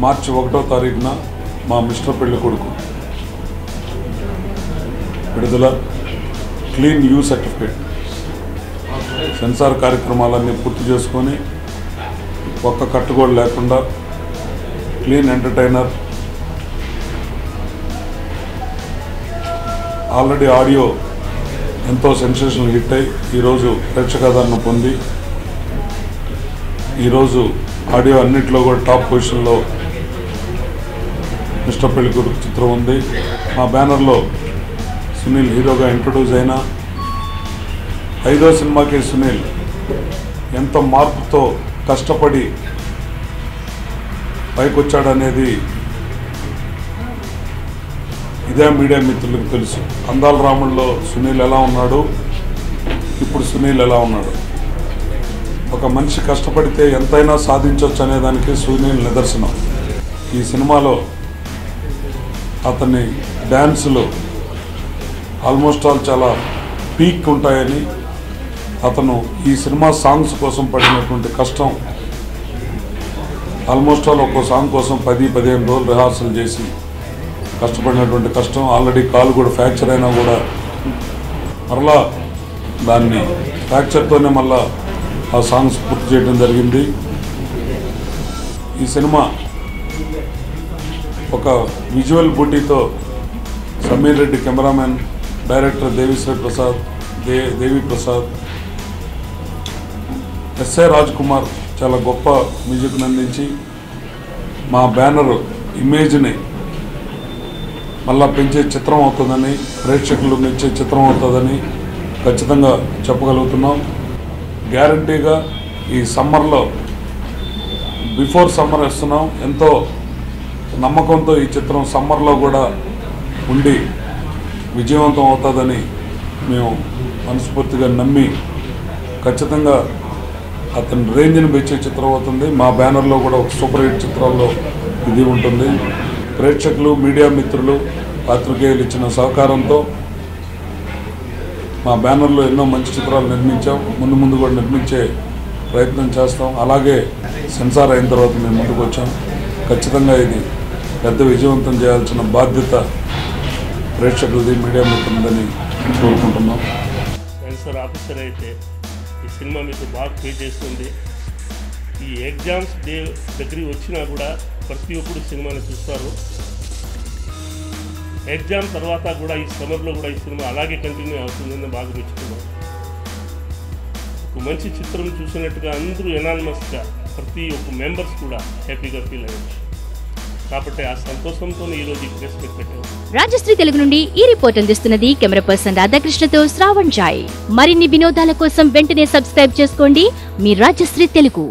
మార్చి 1వ తారీఖున మా మిస్టర్ పెళ్లి కొడుకు విడుదల క్లీన్ యూ సర్టిఫికేట్ సెన్సార్ కార్యక్రమాలన్నీ పూర్తి చేసుకొని ఒక్క కట్టుగోడు లేకుండా క్లీన్ ఎంటర్టైనర్ ఆల్రెడీ ఆడియో ఎంతో సెన్సేషనల్ హిట్ అయి ఈరోజు ప్రేక్షకాదరణ పొంది ఈరోజు ఆడియో అన్నింటిలో కూడా టాప్ పొజిషన్లో మిస్టర్ పెళ్లి కొడుకు చిత్రం ఉంది. మా బ్యానర్లో సునీల్ హీరోగా ఇంట్రొడ్యూస్ అయిన 5వ సినిమాకి సునీల్ ఎంత మార్పుతో కష్టపడి పైకి వచ్చాడనేది ఇదే మీడియా మిత్రులకు తెలుసు. అందాల రాముల్లో సునీల్ ఎలా ఉన్నాడు, ఇప్పుడు సునీల్ ఎలా ఉన్నాడు. ఒక మనిషి కష్టపడితే ఎంతైనా సాధించవచ్చు అనేదానికి సునీల్ నిదర్శనం. ఈ సినిమాలో అతని డ్యాన్సులు ఆల్మోస్ట్ ఆల్ చాలా పీక్ ఉంటాయని, అతను ఈ సినిమా సాంగ్స్ కోసం పడినటువంటి కష్టం ఆల్మోస్ట్ ఆల్ ఒక్కో సాంగ్ కోసం 10-15 రోజులు రిహార్సల్ చేసి కష్టపడినటువంటి కష్టం. ఆల్రెడీ కాలు కూడా ఫ్రాక్చర్ అయినా కూడా మరలా దాన్ని ఫ్రాక్చర్తోనే మళ్ళా ఆ సాంగ్స్ పూర్తి చేయడం జరిగింది. ఈ సినిమా ఒక విజువల్ బూటీతో Sameer Reddy cameraman, director Devi Prasad, S I Raj Kumar చాలా గొప్ప మ్యూజిక్ని అందించి మా బ్యానర్ ఇమేజ్ని మళ్ళా పెంచే చిత్రం అవుతుందని, ప్రేక్షకులు మెచ్చే చిత్రం అవుతుందని ఖచ్చితంగా చెప్పగలుగుతున్నాం. గ్యారంటీగా ఈ సమ్మర్లో బిఫోర్ సమ్మర్ వస్తున్నాం. ఎంతో నమ్మకంతో ఈ చిత్రం సమ్మర్లో కూడా ఉండి విజయవంతం అవుతుందని మేము మనస్ఫూర్తిగా నమ్మి ఖచ్చితంగా అతని రేంజ్ని పెంచే చిత్రం అవుతుంది. మా బ్యానర్లో కూడా ఒక సూపర్ హిట్ చిత్రాల్లో ఇది ఉంటుంది. ప్రేక్షకులు, మీడియా మిత్రులు, పాత్రికేయులు ఇచ్చిన సహకారంతో మా బ్యానర్లో ఎన్నో మంచి చిత్రాలు నిర్మించాం. ముందు కూడా నిర్మించే ప్రయత్నం చేస్తాం. అలాగే సెన్సార్ అయిన తర్వాత మేము ముందుకు వచ్చాం. ఖచ్చితంగా ఇది పెద్ద విజయవంతం చేయాల్సిన బాధ్యత ప్రేక్షకులది, మీడియా మిత్రులదని కోరుకుంటున్నాం. సెన్సార్ ఆఫీసర్ అయితే ఈ సినిమా మీకు బాగా పే చేస్తుంది. ఈ ఎగ్జామ్స్ డే దగ్గరికి వచ్చినా కూడా ప్రతి ఒక్కరు సినిమాని చూస్తారు. ఎగ్జామ్ తర్వాత కూడా ఈ సమ్మర్లో కూడా ఈ సినిమా అలాగే కంటిన్యూ అవుతుందని బాగా మెచ్చుకున్నాం. ఒక మంచి చిత్రం చూసినట్టుగా అందరూ ఎనానిమస్గా ప్రతి ఒక్క మెంబర్స్ కూడా హ్యాపీగా ఫీల్ అయ్యారు. కాబట్టి ఆ సంతోషంతో ఈరోజు ఈ ప్రెస్ మీట్ పెట్టాము. రాజశ్రీ తెలుగు నుండి ఈ రిపోర్ట్ అందిస్తున్నది కెమెరా పర్సన్ రాధాకృష్ణతో శ్రావణ్ జాయ్. మరిన్ని వినోదాల కోసం వెంటనే సబ్స్క్రైబ్ చేసుకోండి మీ రాజశ్రీ తెలుగు.